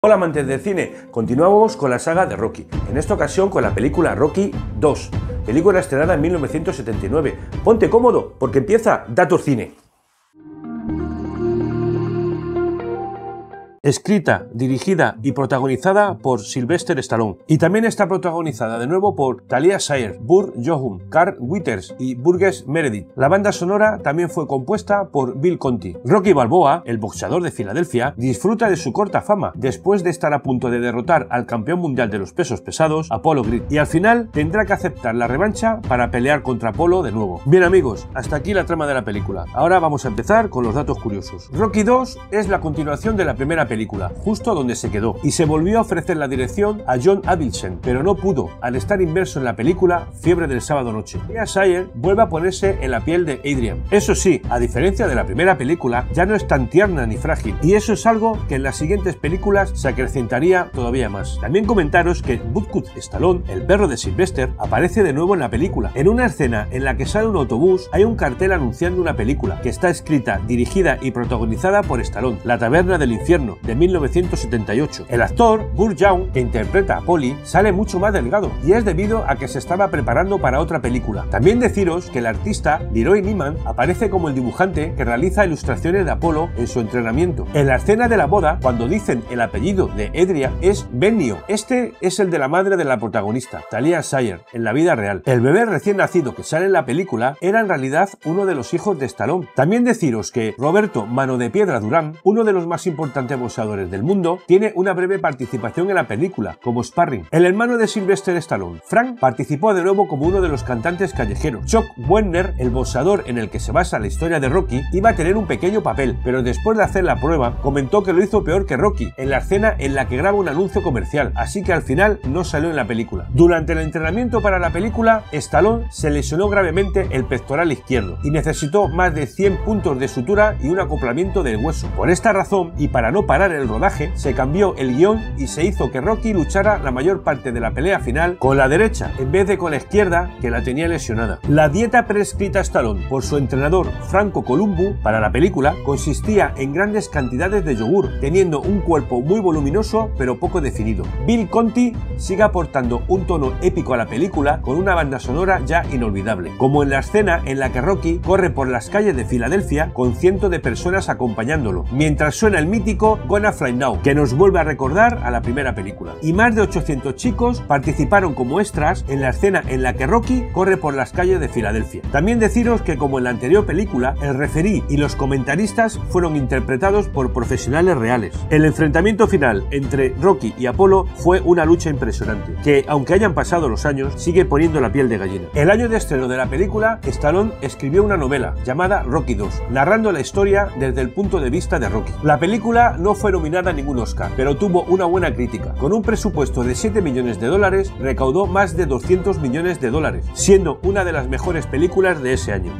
Hola amantes del cine, continuamos con la saga de Rocky, en esta ocasión con la película Rocky 2, película estrenada en 1979. Ponte cómodo porque empieza Datos Cine. Escrita, dirigida y protagonizada por Sylvester Stallone. Y también está protagonizada de nuevo por Talia Shire, Burt Young, Carl Weathers y Burgess Meredith. La banda sonora también fue compuesta por Bill Conti. Rocky Balboa, el boxeador de Filadelfia, disfruta de su corta fama después de estar a punto de derrotar al campeón mundial de los pesos pesados, Apollo Creed, y al final tendrá que aceptar la revancha para pelear contra Apollo de nuevo. Bien amigos, hasta aquí la trama de la película. Ahora vamos a empezar con los datos curiosos. Rocky 2 es la continuación de la primera película, justo donde se quedó, y se volvió a ofrecer la dirección a John Avildsen, pero no pudo, al estar inmerso en la película Fiebre del sábado noche. Talia Shire vuelve a ponerse en la piel de Adrian. Eso sí, a diferencia de la primera película, ya no es tan tierna ni frágil, y eso es algo que en las siguientes películas se acrecentaría todavía más. También comentaros que Butkus Stallone, el perro de Sylvester, aparece de nuevo en la película. En una escena en la que sale un autobús, hay un cartel anunciando una película que está escrita, dirigida y protagonizada por Stallone, La taberna del infierno, de 1978. El actor Burt Young, que interpreta a Polly, sale mucho más delgado, y es debido a que se estaba preparando para otra película. También deciros que el artista Leroy Neiman aparece como el dibujante que realiza ilustraciones de Apollo en su entrenamiento. En la escena de la boda, cuando dicen el apellido de Adrian, es Benio. Este es el de la madre de la protagonista, Talia Shire, en la vida real. El bebé recién nacido que sale en la película era en realidad uno de los hijos de Stallone. También deciros que Roberto Mano de Piedra Durán, uno de los más importantes boxeadores del mundo, tiene una breve participación en la película, como sparring. El hermano de Sylvester Stallone, Frank, participó de nuevo como uno de los cantantes callejeros. Chuck Werner, el boxeador en el que se basa la historia de Rocky, iba a tener un pequeño papel, pero después de hacer la prueba, comentó que lo hizo peor que Rocky, en la escena en la que graba un anuncio comercial, así que al final no salió en la película. Durante el entrenamiento para la película, Stallone se lesionó gravemente el pectoral izquierdo, y necesitó más de 100 puntos de sutura y un acoplamiento del hueso. Por esta razón, y para no parar el rodaje, se cambió el guión y se hizo que Rocky luchara la mayor parte de la pelea final con la derecha en vez de con la izquierda, que la tenía lesionada. La dieta prescrita a Stallone por su entrenador Franco Columbu para la película consistía en grandes cantidades de yogur, teniendo un cuerpo muy voluminoso pero poco definido. Bill Conti sigue aportando un tono épico a la película con una banda sonora ya inolvidable, como en la escena en la que Rocky corre por las calles de Filadelfia con cientos de personas acompañándolo, mientras suena el mítico Gonna Fly Now, que nos vuelve a recordar a la primera película. Y más de 800 chicos participaron como extras en la escena en la que Rocky corre por las calles de Filadelfia. También deciros que, como en la anterior película, el referí y los comentaristas fueron interpretados por profesionales reales. El enfrentamiento final entre Rocky y Apollo fue una lucha impresionante, que, aunque hayan pasado los años, sigue poniendo la piel de gallina. El año de estreno de la película, Stallone escribió una novela llamada Rocky 2, narrando la historia desde el punto de vista de Rocky. La película no fue nominada a ningún Oscar, pero tuvo una buena crítica. Con un presupuesto de $7 millones, recaudó más de $200 millones, siendo una de las mejores películas de ese año.